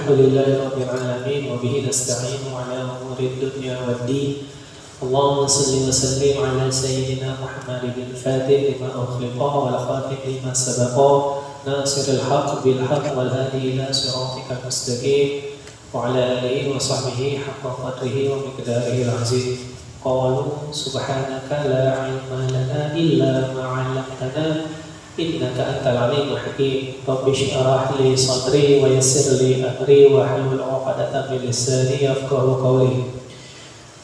Alhamdulillahirabbil alamin wa bihi nasta'inu ala umuri dunya waddin. Allahumma salli wa sallim ala sayyidina Muhammadin al-fatih lima ukhliqa wal khatim lima sabaqa nasiril haqq bil haqq wal hadi ila siratikal mustaqim wa ala alihi wa sahbihi haqqa qadrihi wa miqdarihi al-azim. Qalu subhanaka la ilma lana illa ma 'allamtana innaka antal alimul hakim. Rabbi shrah li sadri wa yassir li amri wa hlul 'uqdatam min lisani yafqahu qawli.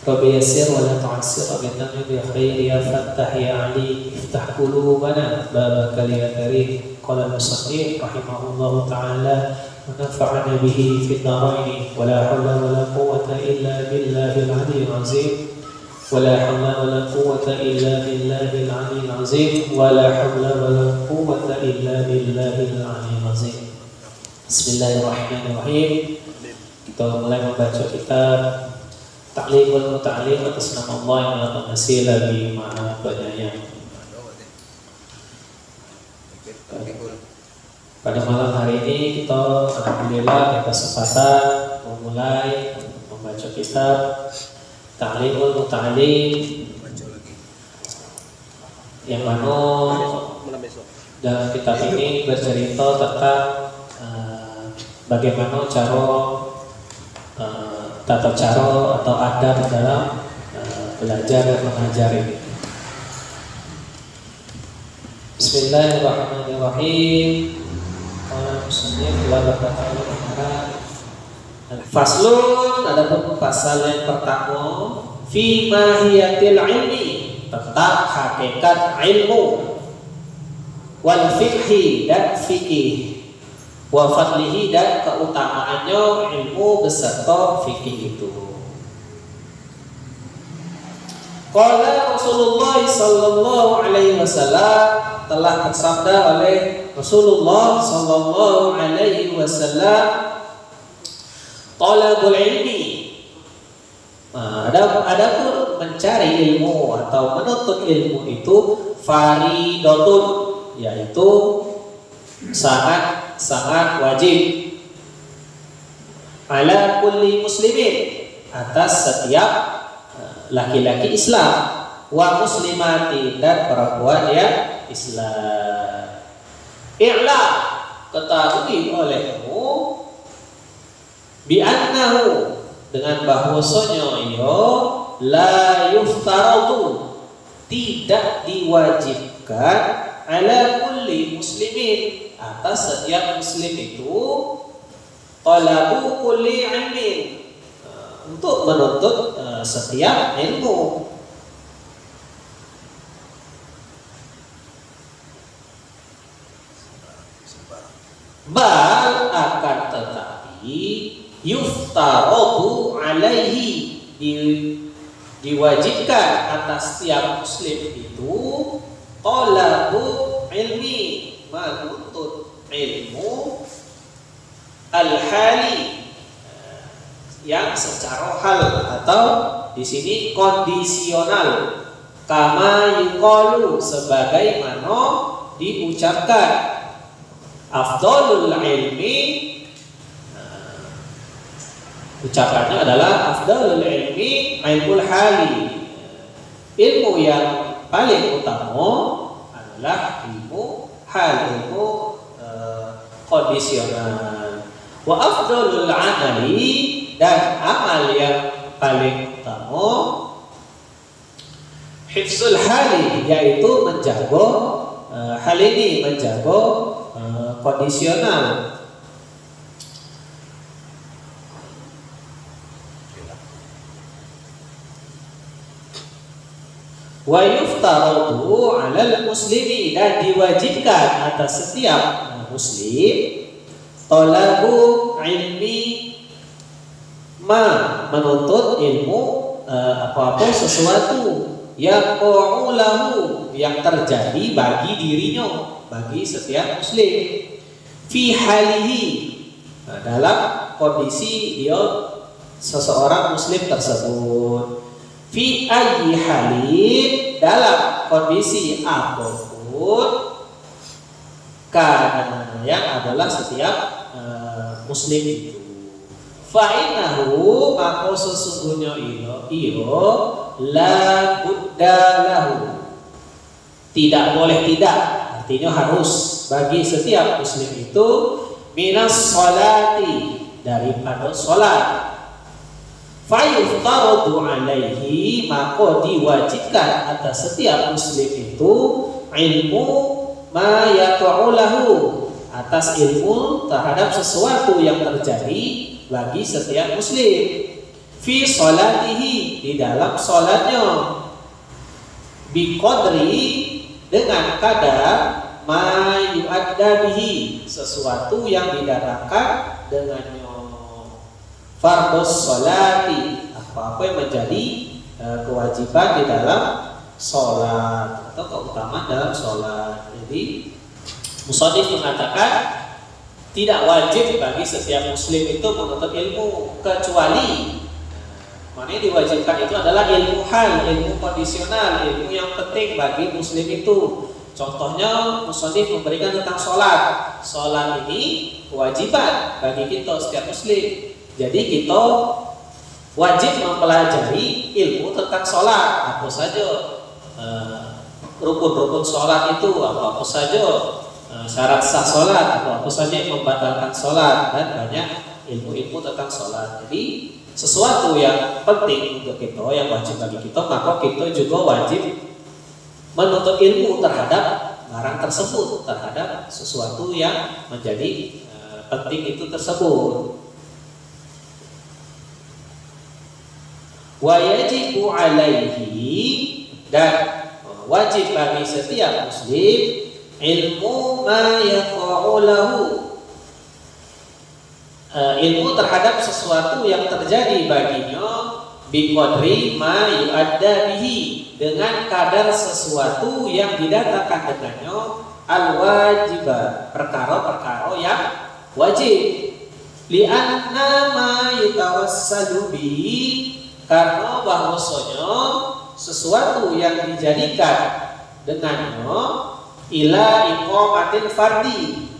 Rabbi yassir wa la tu'assir bi tamamil khair ya fattah ya alim iftah qulubana babaka ya karim. Qala al-musannif rahimahullahu ta'ala wa nafa'ana bihi fid dharain wa la hawla wa la quwwata illa billahil 'aliyyil 'azim. ولا حول ولا قوة إلا بالله العلي العظيم ولا حول ولا قوة إلا بالله العلي العظيم. Bismillahirrahmanirrahim. Kita mulai membaca kitab Ta'limul Muta'allim atas nama Allah yang Maha Pengasih lagi Maha Penyayang. Pada malam hari ini kita alhamdulillah berkesempatan memulai membaca kitab Ta'limul Muta'allim yang mana dalam kitab ini bercerita tentang bagaimana tata cara atau adab dalam belajar dan mengajar ini. Bismillahirrahmanirrahim. Faslun, ada pasal yang pertama fi mahiyatil ilmi, tentang hakikat ilmu, wal fikhi dan fikih, wa fadlihi dan keutamaannya ilmu beserta fikih itu. Qala Rasulullah sallallahu alaihi wasallam, telah bersabda oleh Rasulullah sallallahu alaihi wasallam, talabul ilmi, adapun mencari ilmu atau menuntut ilmu itu faridatun, yaitu sangat wajib, ala kulli muslimin, atas setiap laki-laki Islam, wa muslimati, dan perempuan yang Islam. I'lam, ketahui olehmu, bi'annahu, dengan bahwasanya ia la yuftaradu, tidak diwajibkan, ala kulli muslimin, atas setiap muslim itu, talabu kulli ilmin, untuk menuntut setiap ilmu. Bal, akan tetapi, yuftaradu alaihi, diwajibkan atas setiap muslim itu, talabu ilmi, menuntut ilmu, al-hali, yang secara hal atau di sini kondisional, kama yuqalu, sebagaimana diucapkan, afdalul ilmi, ucapannya adalah afdalul ilmi ilmul hali, ilmu yang paling utama adalah ilmu hal, ilmu kondisional. Wa afdalul amali, dan amal yang paling utama hifzul hali, yaitu menjaga hal ini, menjaga kondisional. Wa yuftaradu 'alal muslimi, dan diwajibkan atas setiap muslim, talabu ilmi ma, menuntut ilmu apa-apa sesuatu, yang qa'ulahu, yang terjadi bagi dirinya, bagi setiap muslim, fi halihi, dalam kondisi dia seseorang muslim tersebut, fi ayyi halin, dalam kondisi apapun, karena yang adalah setiap muslim itu. Fa'inahu maka sesungguhnya iyo la budda lahu, tidak boleh tidak, artinya harus bagi setiap muslim itu minas sholati, daripada sholat. Fayuftaradu alaihi maka diwajibkan atas setiap muslim itu ilmu ma yaqa'ulahu, atas ilmu terhadap sesuatu yang terjadi bagi setiap muslim fi sholatihi, di dalam sholatnya, biqadri, dengan kadar ma yu'adda bihi, sesuatu yang didarahkan dengannya, fardhus sholati, apa-apa yang menjadi kewajiban di dalam sholat atau keutamaan dalam sholat. Jadi musannif mengatakan tidak wajib bagi setiap muslim itu menuntut ilmu, kecuali mana yang diwajibkan itu adalah ilmu hal, ilmu kondisional, ilmu yang penting bagi muslim itu. Contohnya musannif memberikan tentang sholat. Sholat ini kewajiban bagi kita setiap muslim. Jadi kita wajib mempelajari ilmu tentang sholat, apa saja rukun-rukun sholat itu, apa saja syarat sah sholat, apa saja yang membatalkan sholat, dan banyak ilmu-ilmu tentang sholat. Jadi sesuatu yang penting untuk kita, yang wajib bagi kita, maka kita juga wajib menuntut ilmu terhadap barang tersebut, terhadap sesuatu yang menjadi penting itu tersebut. Wa yajibu alaihi, dan wajib bagi setiap muslim ilmu ma yaqa'u lahu, ilmu terhadap sesuatu yang terjadi baginya, biqadri ma yu'adda bihi, dengan kadar sesuatu yang didatangkan dengannya, al-wajibah, perkara-perkara yang wajib. Li'anna ma yutawassalu bihi, karena bahwasanya sesuatu yang dijadikan dengannya ila iqamatil fardi,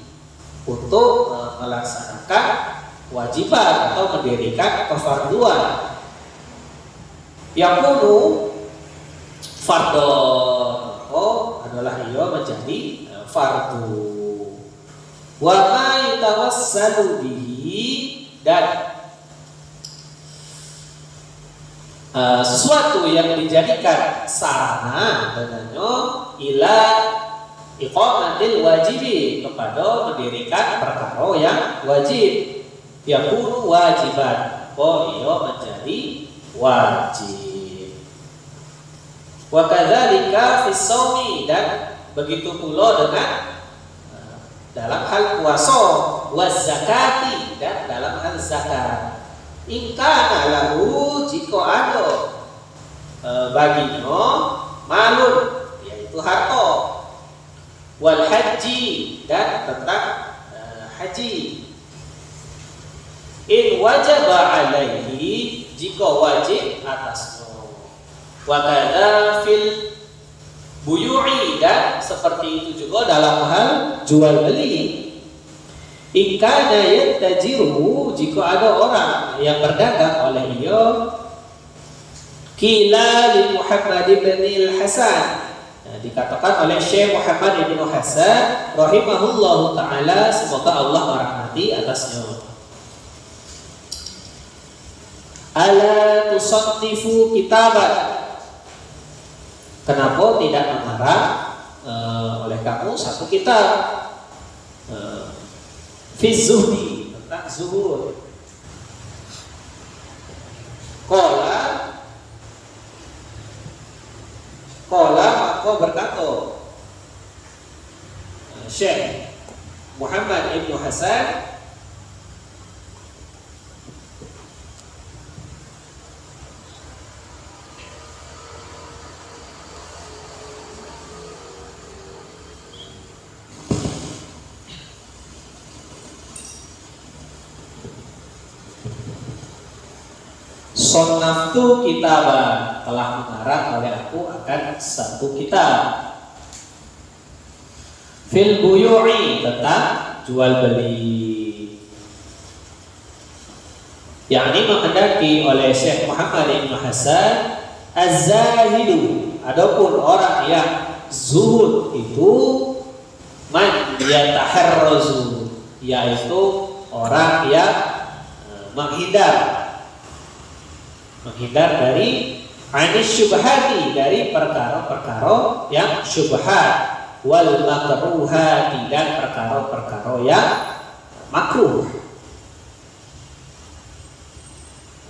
untuk melaksanakan kewajiban atau mendirikan kefarduan. Yang kudu fardu adalah ia menjadi fardu. Wa ma yatawassalu bihi, dan sesuatu yang dijadikan sarana dengannya ila iqamatil wajibi, kepada mendirikan perkara yang wajib, yakunu wajiban, ia menjadi wajib. Wa kadzalika fis shaumi, dan begitu pula dengan dalam hal puasa, wa zakati, dan dalam hal zakat. In kana lahu, jika ada baginya malun, yaitu harta, wal haji, dan tentang haji. In wajaba alaihi, jika wajib atasnya. Wa kadza fil buyu'i, dan seperti itu juga dalam hal jual beli. In kana yattajiru, jika ada orang yang berdagang oleh ia, qila li Muhammad ibn al-Hasan, dikatakan oleh Syekh Muhammad ibn Hasan rahimahullahu ta'ala, semoga Allah merahmati atasnya, ala tusannifu kitaban, kenapa tidak mengarang oleh kamu satu kitab fi zuhdi, tentang zuhud. Qala maka berkata Syekh Muhammad ibn Hasan, Sonnaftu kitaban, telah mengarang oleh aku akan satu kitab, fil buyu'i, tentang jual beli. yakni menghendaki oleh Syekh Muhammad Ibn Hasan az-zahidu, adapun orang yang zuhud itu man yataharrazu, yaitu orang yang menghindar dari anis syubhati, dari perkara-perkara yang syubhat, wal makruhati, dan perkara-perkara yang makruh.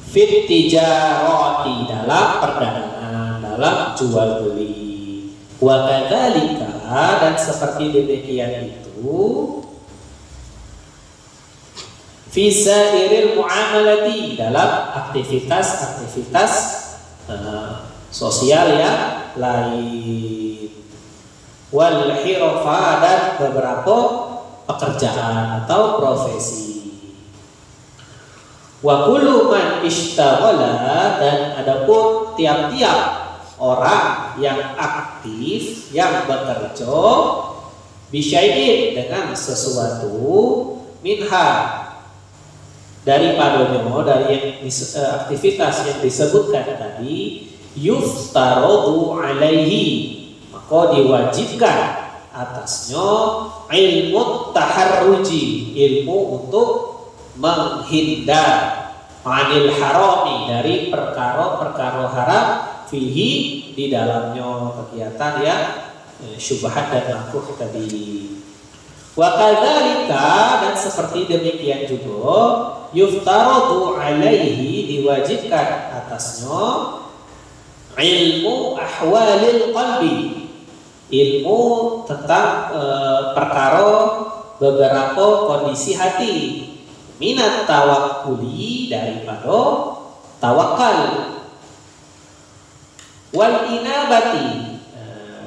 Fit tijarati, dalam perdagangan, dalam jual beli. Wa kadzalika, dan seperti demikian itu fi sairil muamalati, dalam aktivitas-aktivitas sosial yang lain. Wal hirfa, dan beberapa pekerjaan atau profesi. Wa kullu man ishtaghala, dan adapun tiap-tiap orang yang aktif, yang bekerja bisyai'in, dengan sesuatu, minha, daripadanya, dari aktivitas yang disebutkan tadi, yuftaradu alaihi, maka diwajibkan atasnya ilmu taharruji, ilmu untuk menghindar, anil harami, dari perkara-perkara haram, fihi, di dalamnya kegiatan yang syubhat dan makruh tadi. Wa kadzalika, dan seperti demikian juga, yuftaradu alaihi, diwajibkan atasnya ilmu ahwalil qalbi, ilmu tentang perkara beberapa kondisi hati, minat tawakkuli, daripada tawakal, wal inabati,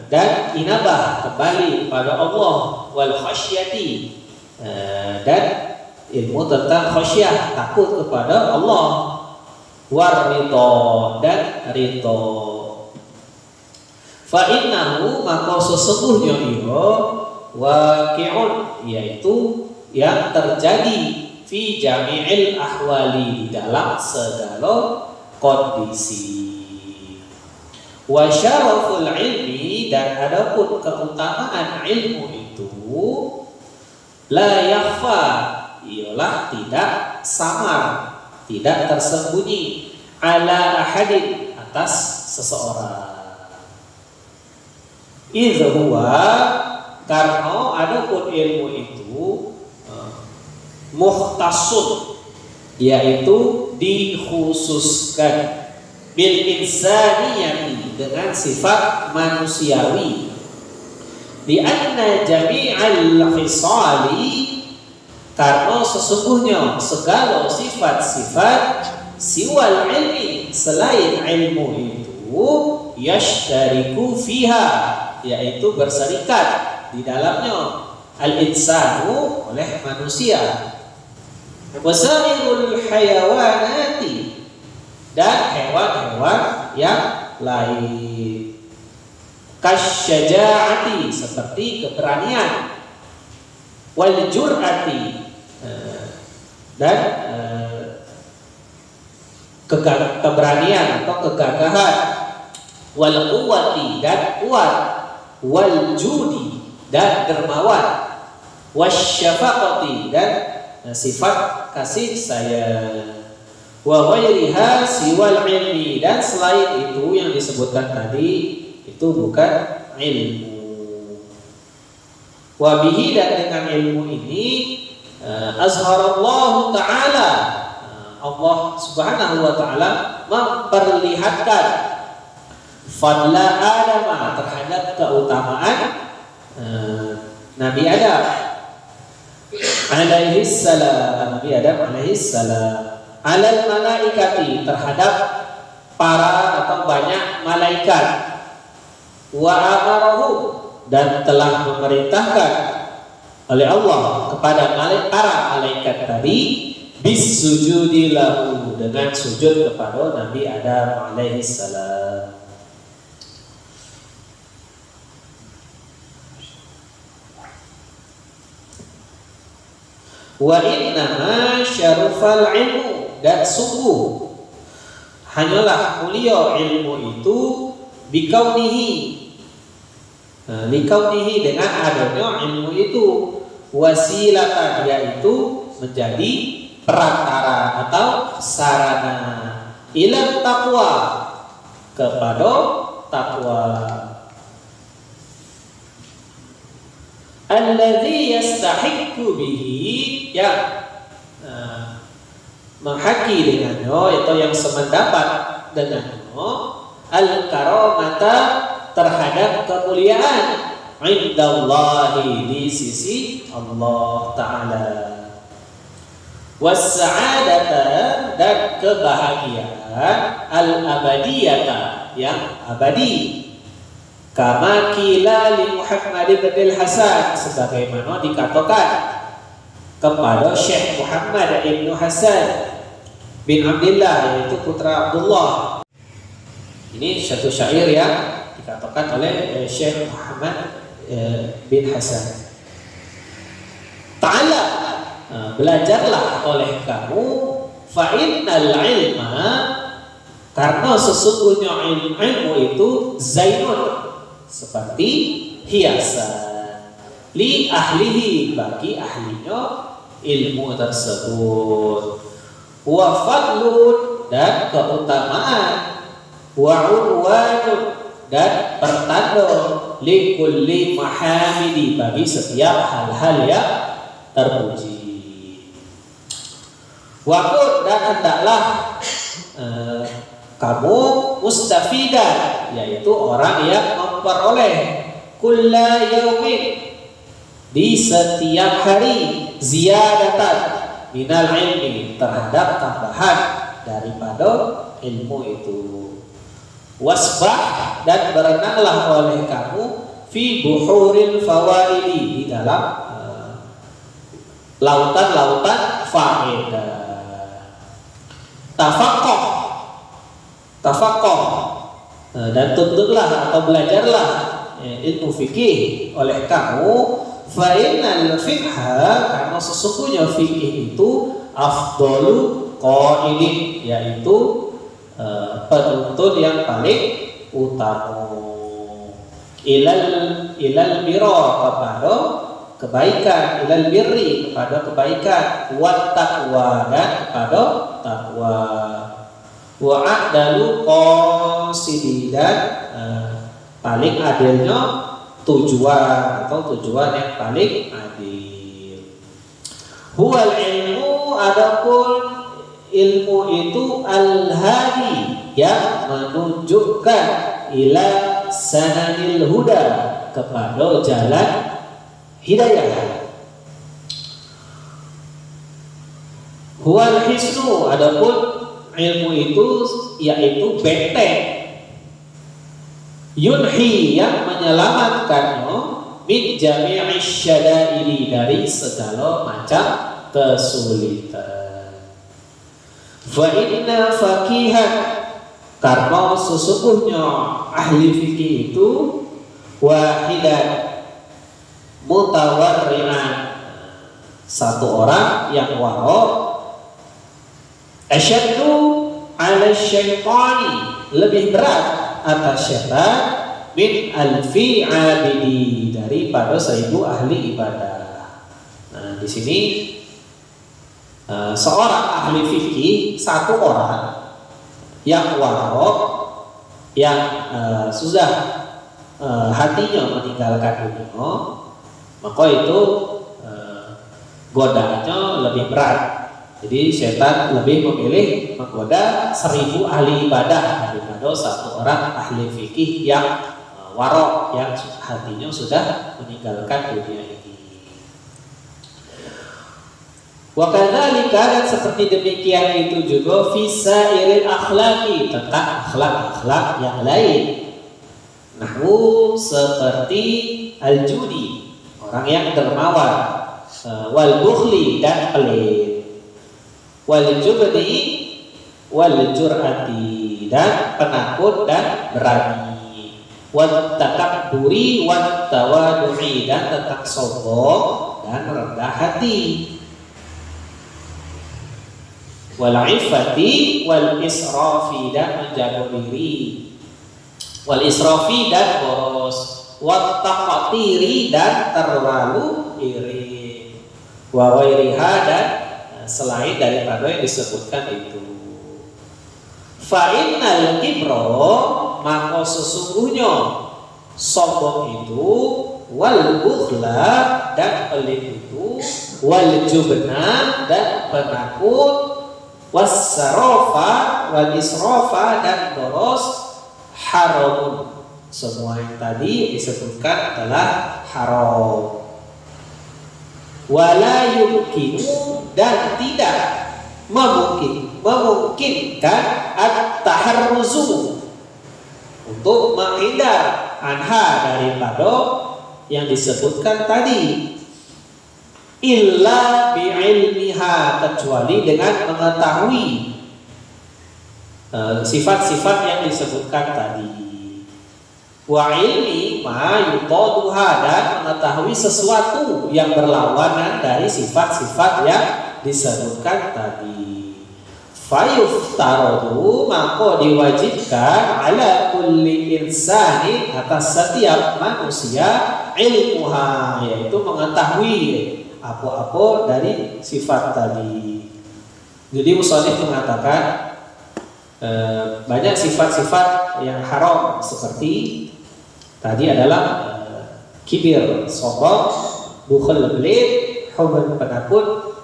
dan inabah, kembali pada Allah, wal khasyati, dan ilmu tentang khasyah, takut kepada Allah, war ridha, dan ridha. Fa innahu, maka sesungguhnya ia waqi'un, yaitu yang terjadi, fi jami'il ahwali, di dalam segala kondisi. Wa syaraful ilmi, dan adapun keutamaan ilmu itu, la yakhfa, ialah tidak samar, tidak tersembunyi, ala ahadin, atas seseorang. Idh huwa, karena adapun ilmu itu mukhtasun, yaitu dikhususkan, bil insaniyati, dengan sifat manusiawi, di anna jami'al khisali, karena sesungguhnya segala sifat-sifat, siwal ilmi, selain ilmu itu, yashtariku fiha, yaitu berserikat di dalamnya, al-insanu, oleh manusia, wasairul hayawanati, dan hewan-hewan yang lain, kasyaja'ati, seperti keberanian, wal jur'ati, dan keberanian atau kegagahan, wal quwwati, dan kuat, wal judi, dan dermawan, wasyafaqati, dan sifat kasih sayang, wa ghairiha siwal ilmi, dan selain itu yang disebutkan tadi itu bukan ilmu. Wa bihi, dan dengan ilmu ini, azharallahu ta'ala, Allah subhanahu wa ta'ala memperlihatkan fadla Adam, terhadap keutamaan Nabi Adam alaihi salam, Nabi Adam alaihi salam, alal malaikati, terhadap para atau banyak malaikat, wa amarahu, dan telah memerintahkan oleh Allah kepada para malaikat tadi, bis sujudi lahu, dengan sujud kepada Nabi Adam alaihi salam. Wa innaha syarufal ilmu, dan sungguh. Hanyalah mulia ilmu itu bikaunihi, bikaunihi dengan adanya ilmu itu, wasilatan yaitu menjadi perantara atau sarana, ila taqwa kepada takwa. Alladzi yastahiqqu bihi, yang menghaki dengannya atau yang semendapat dengannya al-karamata terhadap kemuliaan indallahi di sisi Allah Ta'ala, was-sa'adata dan kebahagiaan al-abadiyata yang abadi, kama kila li Muhammad bin Hasan, sebagaimana dikatakan kepada Syekh Muhammad ibn Hasan bin Abdullah, yaitu putra Abdullah. Ini satu syair yang dikatakan oleh Syekh Muhammad bin Hasan. Ta'ala, belajarlah oleh kamu, fa innal ilma, karena sesungguhnya ilmu itu zainun, seperti hiasan, li ahlihi, bagi ahlinya ilmu tersebut, wa fadlun, dan keutamaan, wa unwanun, dan pertanda, li kulli mahamidi, bagi setiap hal-hal yang terpuji. Waktu, dan hendaklah kamu mustafidan, yaitu orang yang memperoleh kulla yaumin, di setiap hari, ziyadatan minal ilmi, terhadap tambahan daripada ilmu itu. Wasbah, dan berenanglah oleh kamu fi buhuril fawaidi, di dalam lautan-lautan faedah. Tafaqqah, dan tuntutlah atau belajarlah ilmu fikih oleh kamu. Fa innal fiqha, karena sesungguhnya fikih itu afdalu qaidin, yaitu penuntun yang paling utama, ilal birra, kepada kebaikan, ilal birri, kepada kebaikan, wat taqwa, dan kepada takwa, wa adalu qasidi, dan paling adilnya tujuan atau tujuan yang paling adil. Huwal ilmu, adapun ilmu itu al-hadi, yang menunjukkan ila sanadil huda, kepada jalan hidayah. Huwal hisnu, adapun ilmu itu yaitu benteng, yunhi, yang menyelamatkannya, min jami'i syada'ili, dari segala macam kesulitan. Fa inna faqihan, karena sesungguhnya ahli fikih itu wahidan mutawarri'an, satu orang yang waro, asyaddu ala syaitani, lebih berat atas syaitan, min alfi abidi, daripada 1000 ahli ibadah. Nah, di sini seorang ahli fikih, satu orang yang warok, yang sudah hatinya meninggalkan dunia, maka itu godaannya lebih berat. Jadi setan lebih memilih menggoda 1000 ahli ibadah daripada satu orang ahli fikih yang warok, yang hatinya sudah meninggalkan dunia ini. Wa kadzalika, dan seperti demikian itu juga fisairil akhlaqi, tentang akhlak-akhlak yang lain. Nahu, seperti al-judi, orang yang dermawan, wal bukhli, dan pelit, wal jubni wal jur'ati, dan penakut dan berani, wat takabburi wat tawadu'i, dan tentang sombong dan rendah hati. wal iffati wal israfi dan menjaga diri, wal israfi dan boros, wat taqatiri dan terlalu iri, wa ghairiha dan selain daripada yang disebutkan itu. Fa innal kibra, maka sesungguhnya sombong itu, wal bukhla dan pelit itu, wal jubna dan penakut, wassarafa wal israfa dan boros, haramun. Semua yang tadi disebutkan adalah haram. Wala yumkinu dan tidak memungkinkan at-taharruzu untuk menghindar anha daripada yang disebutkan tadi, illa bi'ilmiha, kecuali dengan mengetahui sifat-sifat yang disebutkan tadi. Wa ilmi ma yuqaduha, dan mengetahui sesuatu yang berlawanan dari sifat-sifat yang disebutkan tadi. Fayuftaradu, maka diwajibkan ala kulli insani, atas setiap manusia, ilmuha, yaitu mengetahui apa-apa dari sifat tadi. Jadi musannif mengatakan banyak sifat-sifat yang haram, seperti tadi adalah kibir, sombong, bukhul, pelit, hubun, penakut,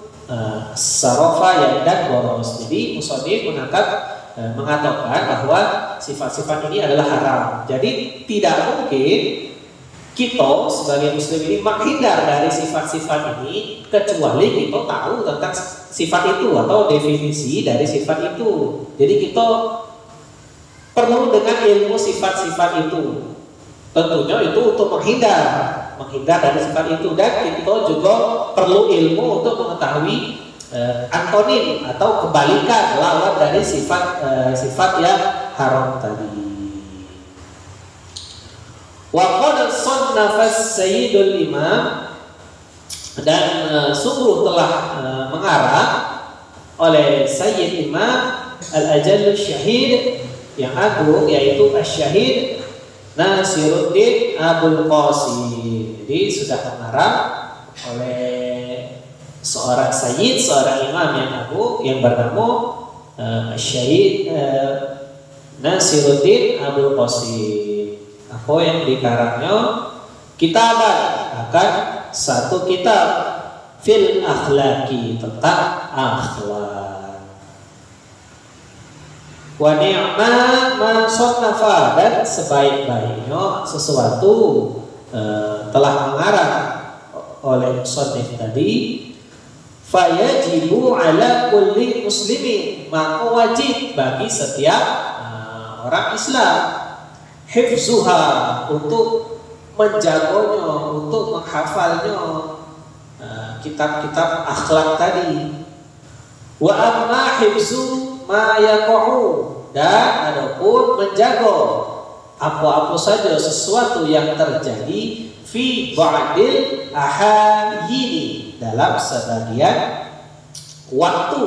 sarafa dan boros. Jadi musannif mengatakan bahwa sifat-sifat ini adalah haram. Jadi tidak mungkin kita sebagai muslim ini menghindar dari sifat-sifat ini kecuali kita tahu tentang sifat itu atau definisi dari sifat itu. Jadi kita perlu dengan ilmu sifat-sifat itu. Tentunya itu untuk menghindar dari sifat itu, dan kita juga perlu ilmu untuk mengetahui antonim atau kebalikan, lawan dari sifat yang haram tadi. Wa qad sannafa Sayyidul Imam, dan sungguh telah mengarang oleh Sayyid Imam Al-Ajal Syahid yang agung, yaitu Asy-Syahid Nasiruddin Abul Qasim. Jadi sudah mengarang oleh seorang sayyid, seorang imam yang agung yang bernama Syahid Nasiruddin Abul Qasim. Apa yang dikarangnya? Kitaban, akan satu kitab, fil akhlaqi, tentang akhlak. Wa ni'ma ma sannafa, dan sebaik-baiknya sesuatu telah mengarang oleh musannif tadi. Fayajibu ala kulli muslimin, maka wajib bagi setiap orang Islam, hifzuha, untuk menjaganya, untuk menghafalnya kitab-kitab akhlak tadi. Wa amma hifzu ma yaqa'u, dan adapun menjaga apa-apa saja sesuatu yang terjadi, fi ba'dil ahayini, dalam sebagian waktu,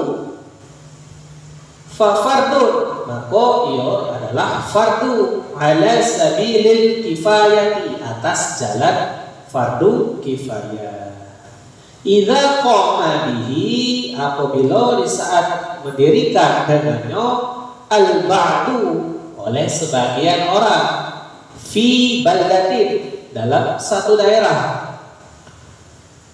fa fardun, maka ia adalah fardu, ala sabilil kifayati, atas jalan fardu kifayah. Idza qama bihi, apabila di saat mendirikan dengannya, al-ba'du, oleh sebagian orang, fi baldatin, dalam satu daerah,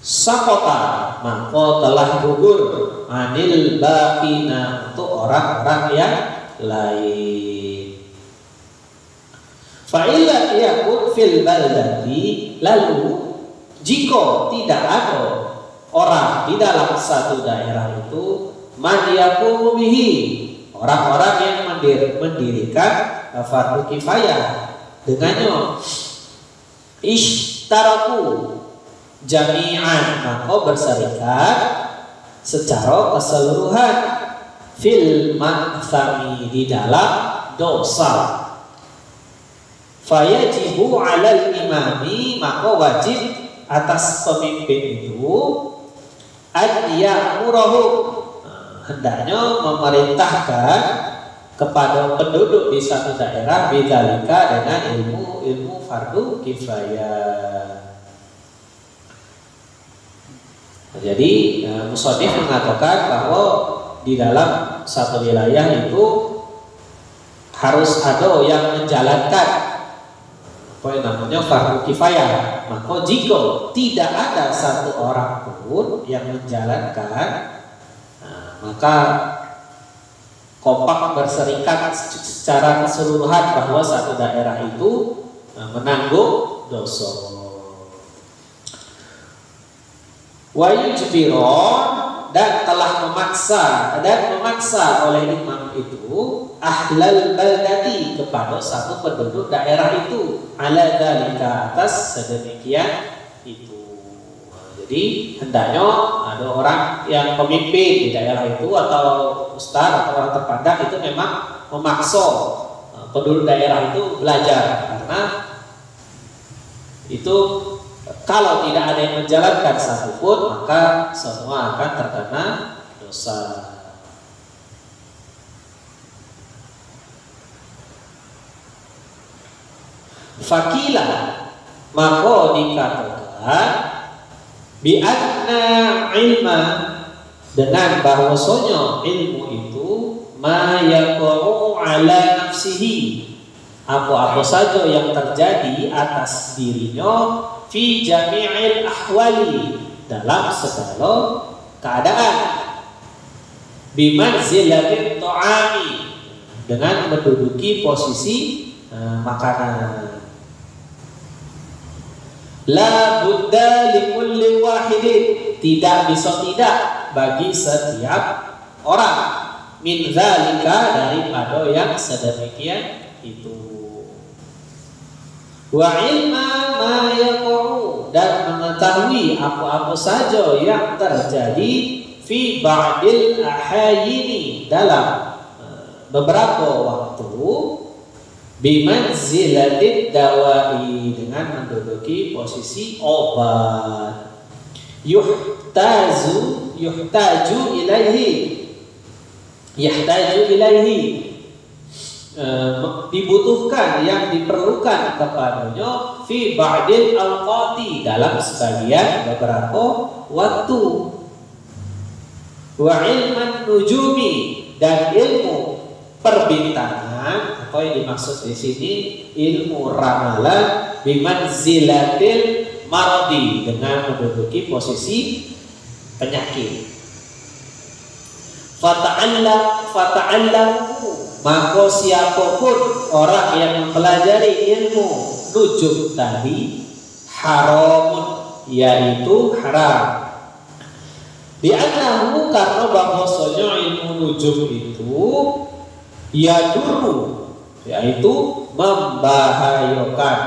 saqata, maka telah gugur, anil baqina, untuk orang-orang yang lain. Fa illa yakun fil baldati, lalu jika tidak ada orang di dalam satu daerah itu, man yaqumu bihi, orang-orang yang mendirikan fardu kifayah dengannya, ishtaraku jami'an, maka berserikat secara keseluruhan, fil ma'thami, di dalam dosa. Fayajibu 'alal imami, maka wajib atas pemimpin itu, an ya'murahu, hendaknya memerintahkan kepada penduduk di satu daerah bidzalika dengan ilmu fardu kifayah. Jadi musannif mengatakan bahwa di dalam satu wilayah itu harus ada yang menjalankan apa yang namanya fardu kifayah. Maka jika tidak ada satu orang pun yang menjalankan, maka kompak berserikat secara keseluruhan bahwa satu daerah itu menanggung dosa. Wa yujbiron, dan telah memaksa oleh imam itu ahlal baldati, kepada satu penduduk daerah itu, ala dzalika, atas sedemikian itu. Jadi hendaknya ada orang yang pemimpin di daerah itu atau ustaz atau orang terpandang itu memang memaksa penduduk daerah itu belajar, karena itu kalau tidak ada yang menjalankan satupun, maka semua akan terkena dosa. Fakila, maka dikatakan bi'anna ilma, dengan bahwasanya ilmu itu ma yaqa'u ala nafsihi, apa-apa saja yang terjadi atas dirinya, fi jami'il ahwali, dalam segala keadaan, bimanzilatit ta'ami, dengan menduduki posisi makanan. La budda likulli wahidin, tidak bisa tidak bagi setiap orang, min zalika, daripada yang sedemikian itu. Wa ilma ma yaqa'u, dan mengetahui apa-apa saja yang terjadi, fi ba'dil ahayini, dalam beberapa waktu, bimanzilatid dawai, dengan menduduki posisi obat. Yuhtaju ilaihi, dibutuhkan, yang diperlukan kepadanya, fi ba'dil awqati, dalam sebagian beberapa waktu. Wa ilman nujumi, dan ilmu perbintangan, apa yang dimaksud di sini ilmu ramalan, bimanzilatil maradi, dengan menduduki posisi penyakit. Fata'allahu, maka siapapun orang yang mempelajari ilmu nujum tadi, haramun, yaitu haram. Bi'annahu, karena bahwasanya ilmu nujum itu yadurru, yaitu membahayakan,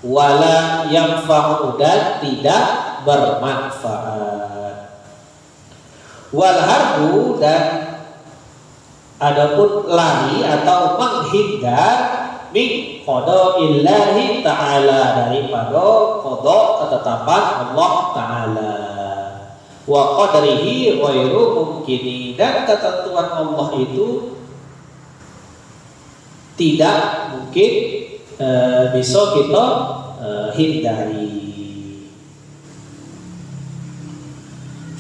wala yanfa'u, dan tidak bermanfaat. Wal harbu, dan adapun lari atau menghindar, min qada'illahi ta'ala, daripada qada, ketetapan Allah Ta'ala, wa qadrihi ghairu mumkini, dan ketentuan Allah itu tidak mungkin bisa kita hindari.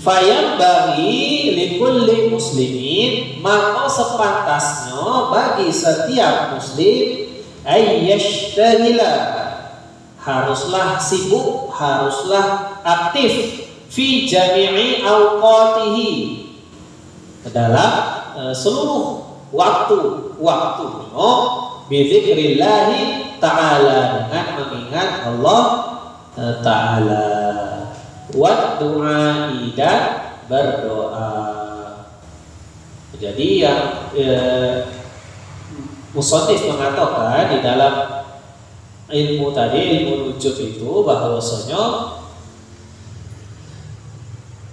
Fayam bagi likulli muslimin, maka sepantasnya bagi setiap muslim, ayyashtagila, haruslah sibuk, haruslah aktif, fi jami'i awqatihi, dalam seluruh waktu-waktunya, bizikrillahi ta'ala, dengan mengingat Allah Ta'ala, wa du'ai, dan berdoa. Jadi yang musannif mengatakan di dalam ilmu tadi, ilmu nujum itu, bahwasanya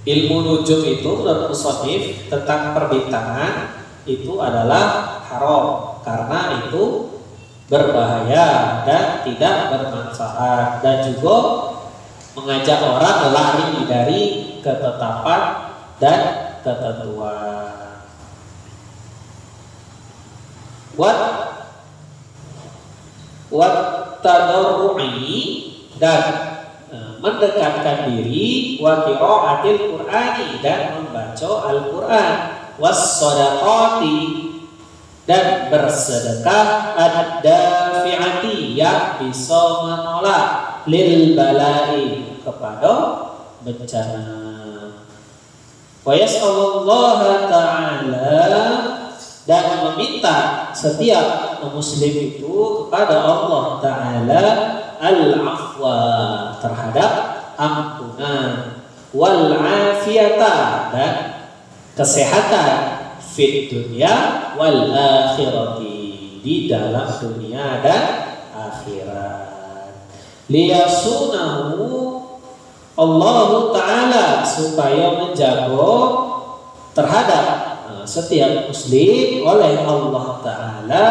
ilmu nujum itu menurut musannif tentang perbintangan itu adalah haram, karena itu berbahaya dan tidak bermanfaat, dan juga mengajak orang lari dari ketetapan dan ketentuan. wat tadarru'i dan mendekatkan diri, wa qiraatil Qur'ani dan membaca Al-Qur'an, was shadaqati dan bersedekah, ad-dafi'ati yang bisa menolak, lil bala'i kepada bencana. Wa yas'alullaha ta'ala dan meminta setiap muslim itu kepada Allah Ta'ala al-afwa terhadap ampunan, wal afiyata dan kesehatan, fit dunya wal akhirati di dalam dunia dan akhirat. Liyasunahu Allah Ta'ala supaya menjaga terhadap setiap muslim oleh Allah Ta'ala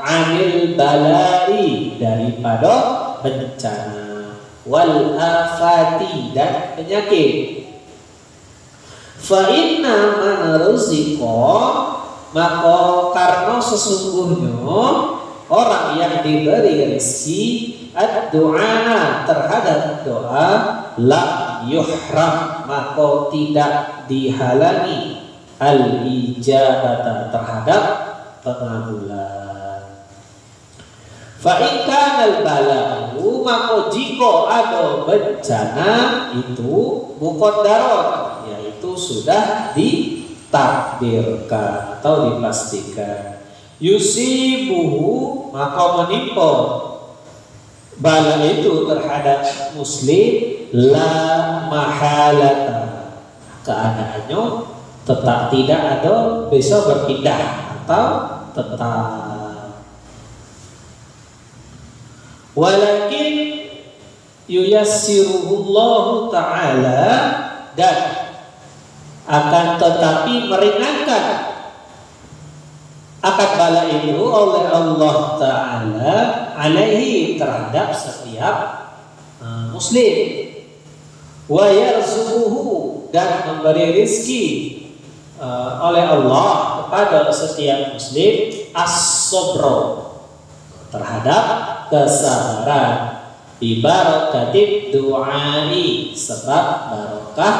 anil balai daripada bencana, wal afati dan penyakit. Fa inna man rizqa maka karena sesungguhnya orang yang diberi rezeki ad-du'a terhadap doa, la yuhram maka tidak dihalangi al-ijabata terhadap pengabulan. Fa in kana al-bala'u maka jika ada bencana itu muqaddarat, yaitu sudah ditakdirkan atau dipastikan. Yusibuhu maka menimpa bala itu terhadap muslim la mahalata, keadaannya tetap tidak ada bisa berpindah atau tetap. Walakin yuyassiruhullahu ta'ala dan akan tetapi meringankan akan bala itu oleh Allah Ta'ala alaihi terhadap setiap muslim, wa yarzuquhu dan memberi rizki oleh Allah kepada setiap muslim as-sabra terhadap kesabaran, bi barakatid du'ai sebab barokah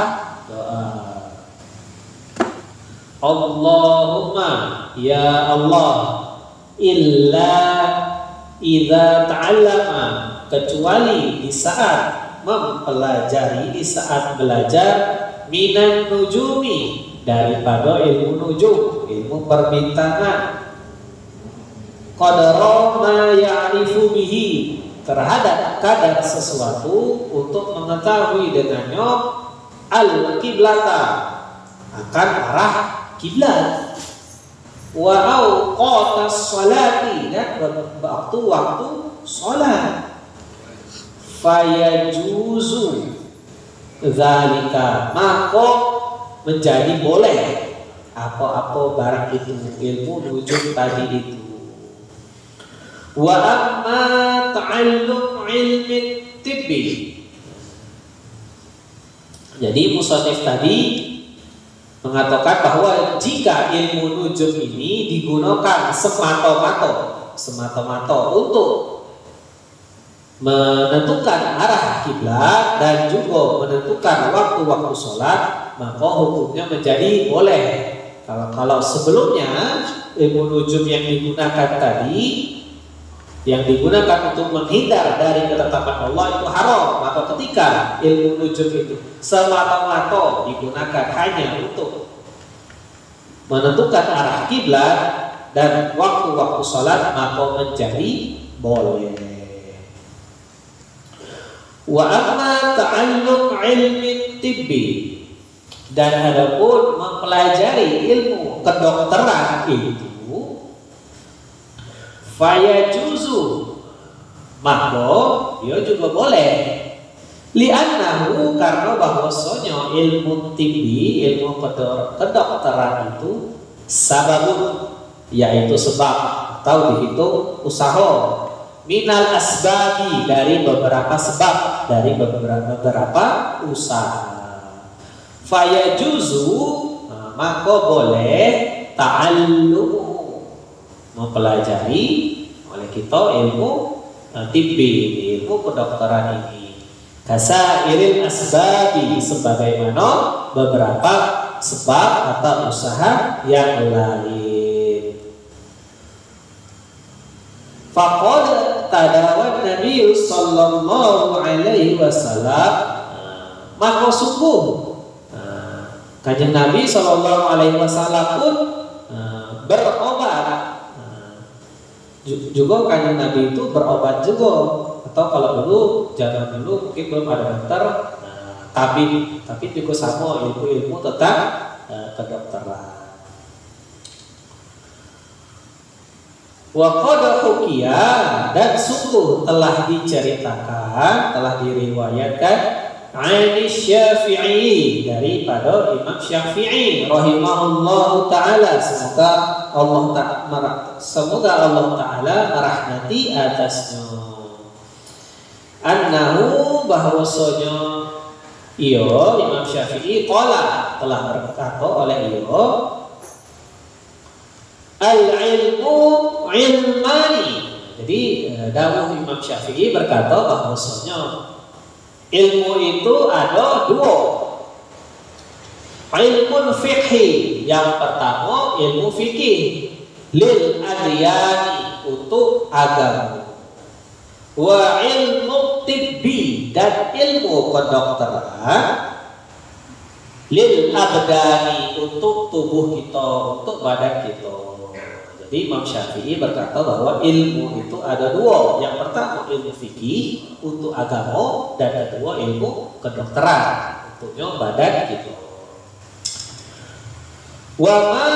doa. Allahumma ya Allah illa idza ta'allama kecuali di saat mempelajari, di saat belajar minan nujumi daripada ilmu nujum, ilmu perbintangan, qadara ma ya'rifu bihi terhadap kadar sesuatu untuk mengetahui dengannya al-qiblata akan arah kiblat, wa awqatas sholati dan waktu-waktu sholat, fayajuzu zalika maka menjadi boleh apa-apa barang itu ilmu nujum tadi itu. Wa amma ta'allum ilmi tibbi, jadi musannif tadi mengatakan bahwa jika ilmu nujum ini digunakan semata-mata untuk menentukan arah kiblat dan juga menentukan waktu-waktu sholat, maka hukumnya menjadi boleh. Kalau sebelumnya ilmu nujum yang digunakan tadi, yang digunakan untuk menghindar dari ketetapan Allah itu haram, maka ketika ilmu nujum itu semata-mata digunakan hanya untuk menentukan arah kiblat dan waktu-waktu sholat, maka menjadi boleh. Wa amma ta'allum ilmi tibbi dan adapun mempelajari ilmu kedokteran itu, fayajuzu maka dia juga boleh, li'annahu karena bahwasanya ilmu tibbi, ilmu kedokteran itu sababun yaitu sebab atau dihitung usaha, minal asbabi dari beberapa sebab, dari beberapa usaha. Fayajuzu maka boleh ta'allumu mempelajari oleh kita ilmu tibbi, ilmu kedokteran ini. Kasairil asbabi, sebagaimana beberapa sebab atau usaha yang lain. Faqad tadawan Nabi sallallahu alaihi wasallam, maka sungguh Kanjeng Nabi sallallahu alaihi wasallam pun berobat. Juga Kanjeng Nabi itu berobat juga. Atau kalau dulu, zaman dulu mungkin belum ada dokter, tabib, tapi juga sama ilmu-ilmu tentang kedokteran. Wa qad hukiya, dan sungguh telah diceritakan, telah diriwayatkan ani Syafi'i, daripada Imam Syafi'i rahimahullahu taala, semoga Allah taala merahmati atasnya. Annahu, bahwasanya Imam Syafi'i qala, telah berkata oleh al-ilmu ilmani. Jadi dawuh Imam Syafi'i berkata bahwasanya ilmu itu ada dua. Ilmu fiqhi, yang pertama ilmu fikih, lil adyani, untuk agama. Wa ilmu tibbi, dan ilmu kedokteran, lil abdani, untuk tubuh kita, untuk badan kita. Jadi Imam Syafi'i berkata bahwa ilmu itu ada dua. Yang pertama ilmu fikih untuk agama, dan kedua ilmu kedokteran untuknya badan kita. Wa ma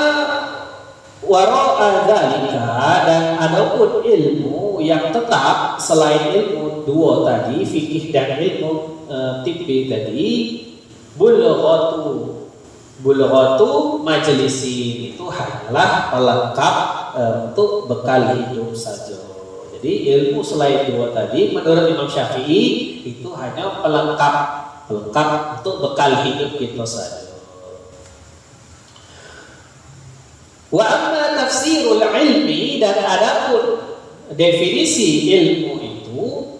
wara'a dzalika, dan adapun ilmu yang tetap selain ilmu dua tadi, fikih dan ilmu tibbi tadi, bulghatu majlisin, itu hanyalah pelengkap untuk bekal hidup saja. Jadi ilmu selain dua tadi menurut Imam Syafi'i itu hanya pelengkap untuk bekal hidup kita saja. Wa amma tafsirul ilmi, dan adapun definisi ilmu itu,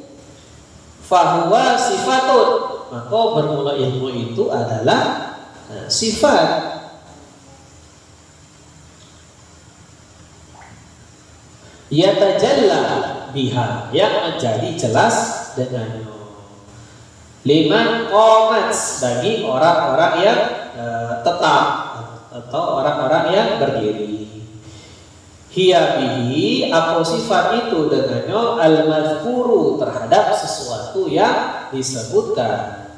fahuwa sifatun, maka bermula ilmu itu adalah sifat. Yatajalla biha, yang menjadi jelas dengannya. Liman qamat, bagi orang-orang yang tetap atau orang-orang yang berdiri. Hiya bihi, apa sifat itu dengannya, al-mazkuru, terhadap sesuatu yang disebutkan.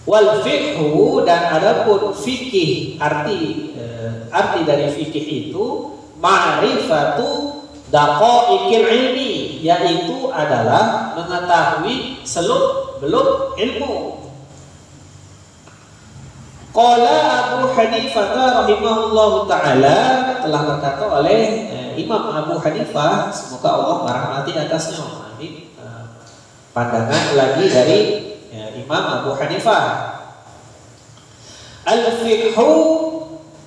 Wal fiqhu, dan adapun fikih, arti dari fikih itu ma'rifatu daqaiqil ilmi, yaitu adalah mengetahui seluk-beluk ilmu. Qala Abu Hanifah rahimahullahu taala, telah berkata oleh Imam Abu Hanifah, semoga Allah merahmati atasnya. Ini pandangan lagi dari Imam Abu Hanifah. Al-fiqhu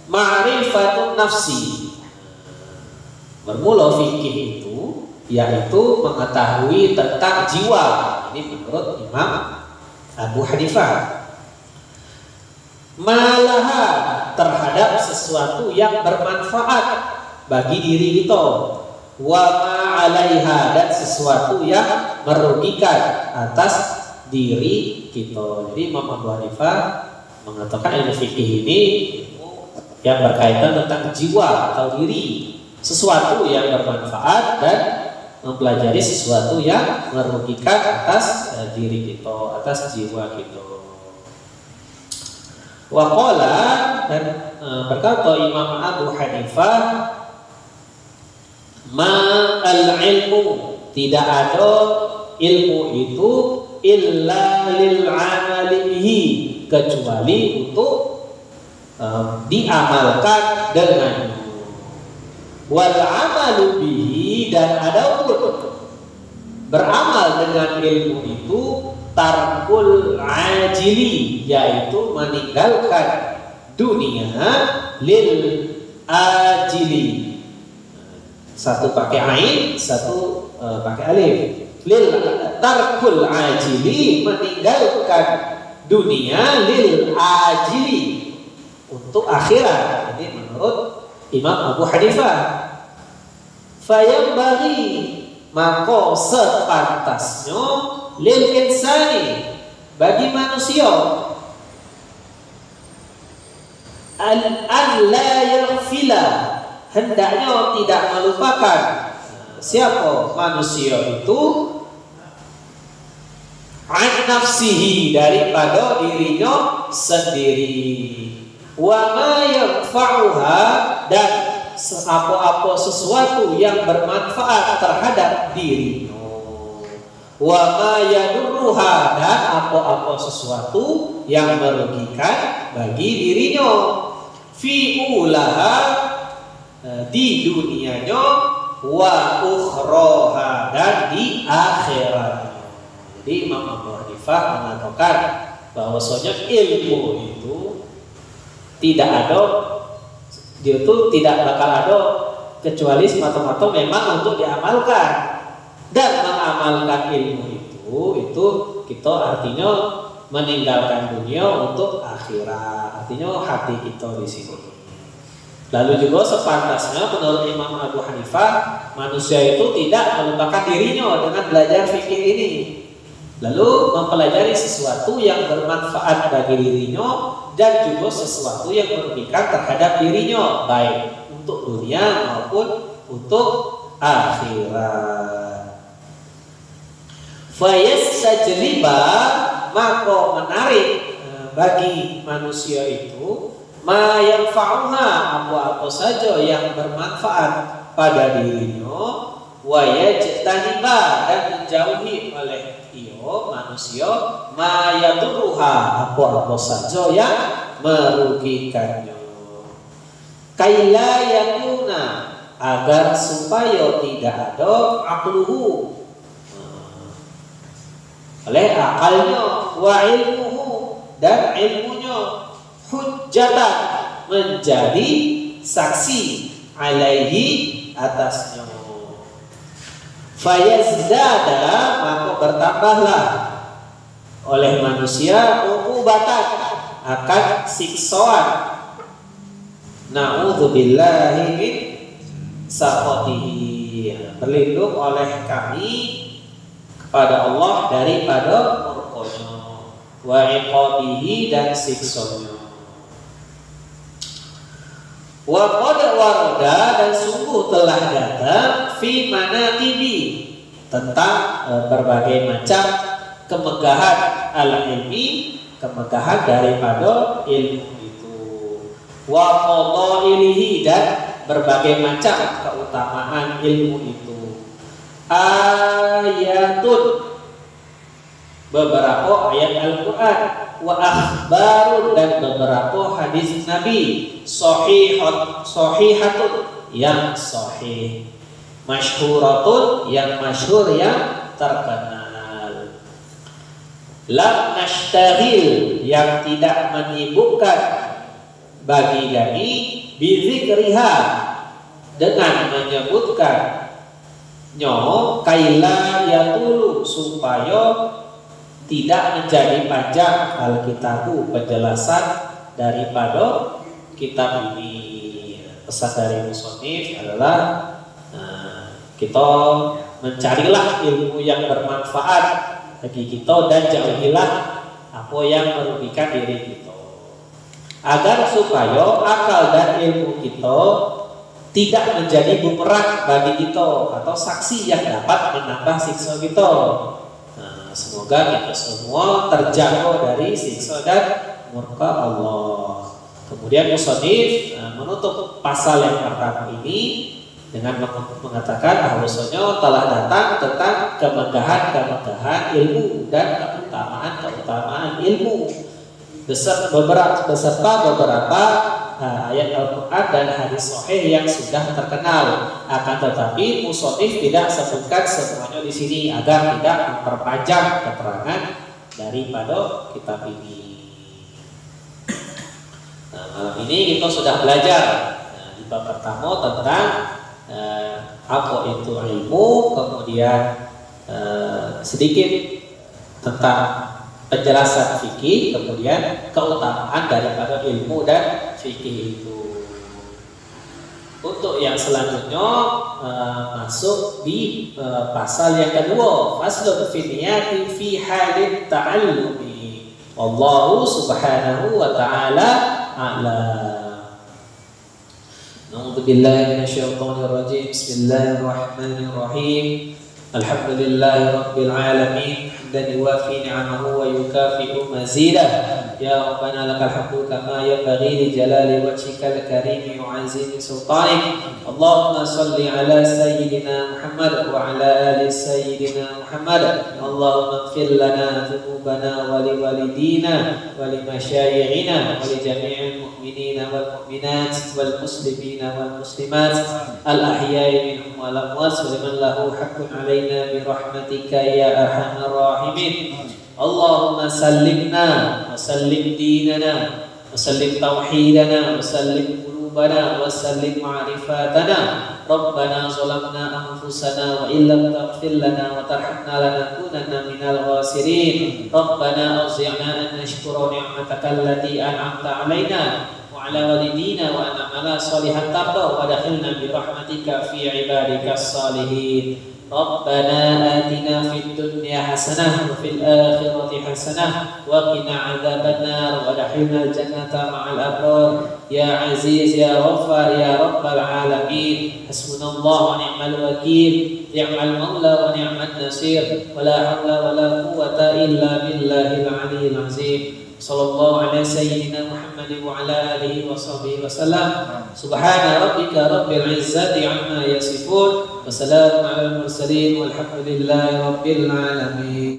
ma'rifatun nafsi, bermula fikih itu yaitu mengetahui tentang jiwa. Ini menurut Imam Abu Hanifah. Malaha, terhadap sesuatu yang bermanfaat bagi diri kita. Wa ma'alaiha, dan sesuatu yang merugikan atas diri kita. Jadi Imam Abu Hanifah mengatakan ilmu fikih ini yang berkaitan tentang jiwa atau diri, sesuatu yang bermanfaat dan mempelajari sesuatu yang merugikan atas diri kita, atas jiwa kita. Wa qala, dan berkata Imam Abu Hanifah, ma al-ilmu, tidak ada ilmu itu illa lil amali bihi, kecuali untuk diamalkan dengannya. Wal amalu bihi, dan adapun beramal dengan ilmu itu, tarkul ajili, yaitu meninggalkan dunia, lil ajili, Satu pakai ain, satu pakai alif. Lil tarkul ajili, meninggalkan dunia, lil ajili, untuk akhirat. Ini menurut Imam Abu Hanifah. Fayambaghi, maka sepantasnya, lil insani, bagi manusia, an la yaghfila, hendaknya tidak melupakan. Siapa manusia itu? An nafsihi, daripada dirinya sendiri. Wa ma yanfa'uha, dan apa-apa sesuatu yang bermanfaat terhadap dirinya. Wa ma yadurruha, dan apa-apa sesuatu yang merugikan bagi dirinya. Fi ulaha, di dunianya, wa ukhroha, dan di akhirat. Jadi Imam Abu Hanifah mengatakan bahwasanya ilmu itu tidak ada, dia itu tidak bakal ada kecuali semata-mata memang untuk diamalkan. Dan mengamalkan ilmu itu kita artinya meninggalkan dunia untuk akhirat. Artinya hati kita di sini. Lalu juga sepantasnya menurut Imam Abu Hanifah, manusia itu tidak melupakan dirinya dengan belajar fikih ini. Lalu mempelajari sesuatu yang bermanfaat bagi dirinya dan juga sesuatu yang merugikan terhadap dirinya, baik untuk dunia maupun untuk akhirat. Fayastajliba, maka menarik bagi manusia itu, ma yanfa'uha, apa-apa saja yang bermanfaat pada dirinya, wa yajtaniba, dan menjauhi oleh manusia, ma yadurruha, apa-apa saja yang merugikannya. Kaila yakuna, agar supaya tidak ada aqluhu, oleh akalnya, wa ilmuhu, dan ilmunya, hujjatan, menjadi saksi, alaihi, atasnya. Fayazdada, maka bertambahlah oleh manusia uqubatan, akan siksaan. Na'udzubillahi min sakhatihi, berlindung oleh kami kepada Allah daripada murkanya, wa iqabihi, dan siksanya. Wa qad warada, dan sungguh telah datang, fi manaqibi, tentang berbagai macam kemegahan al-ilmi, kemegahan daripada ilmu itu. Wa fadailihi, dan berbagai macam keutamaan ilmu itu. Ayatun, beberapa ayat Al-Quran, wa akhbarun, dan beberapa hadis Nabi, sahihatun, yang sahih, masyhuratun, yang masyhur, yang terkenal. Lam nashtaghil, yang tidak menyibukkan bagi kami, bizikriha, dengan menyebutkan kaila yatulu, supaya tidak menjadi panjang Alkitabu, penjelasan daripada kitab ini. Pesan dari musannif adalah kita mencarilah ilmu yang bermanfaat bagi kita dan jauhilah apa yang merugikan diri kita, agar supaya akal dan ilmu kita tidak menjadi bumerang bagi kita atau saksi yang dapat menambah siksa kita. Semoga kita semua terjaga dari siksa dan murka Allah. Kemudian musannif menutup pasal yang pertama ini dengan mengatakan bahwasanya telah datang tentang kemegahan ilmu dan keutamaan ilmu beserta beberapa ayat Al-Quran dan hadis sahih yang sudah terkenal. Akan tetapi musannif tidak sebutkan semuanya di sini agar tidak memperpanjang keterangan daripada kitab ini. Malam ini kita sudah belajar di bab pertama tentang apa itu ilmu, kemudian sedikit tentang penjelasan fikih, kemudian keutamaan daripada ilmu dan fikih itu. Untuk yang selanjutnya masuk di pasal yang kedua, faslun fi niyati fi halit ta'allumi. Wallahu subhanahu wa ta'ala a'lam. A'udzu billahi minasyaitonir rajim. Bismillahirrahmanirrahim. Alhamdulillahi rabbil alamin. Hamdan yuwafi ni'amahu wa yukafi'u mazidah. Ya Rabbana lakal hamdu kama yanbaghi li jalali wajhikal karim wa 'azimi sultanik. Allahumma shalli ala sayyidina Muhammad wa ala ali sayyidina Muhammad. Allahumma ighfir lana dhunubana wa li walidina wa li masyayikhina wa li jami'il mu'minina wal mu'minat wal muslimina wal muslimat al ahya'i minhum wal amwat wa liman lahu haqqun 'alaina bi rahmatika ya arhamar rahimin. Allahumma sallimna wa sallim dinana wa sallim tauhidana wa sallim qulubana wa sallim ma'rifatana. Rabbana zalamna anfusana wa illam taghfir lana wa tarhamna lanakunanna minal khasirin. Rabbana awzi'na an nashkura ni'mataka allati an'amta 'alaina wa 'ala walidina wa an na'mala shalihan tarda wa adkhilna bi rahmatika fi ibadikas salihin. Rabbana atina fid dunya hasanah wa fil akhirati hasanah wa qina adzabannar wa adkhilnal jannata ma'al abrar ya aziz ya ghaffar ya rabbal alamin. Hasbunallahu wa ni'mal wakeel, ni'mal maula wa ni'man nasir, wa la haula wa la quwwata illa billahil aliyyil azim. Sallallahu ala sayyidina Muhammad wa ala alihi wa sahbihi wa sallam. Subhana rabbika rabbil izzati amma yasifun wa salamun alal mursalin walhamdulillahi rabbil alamin.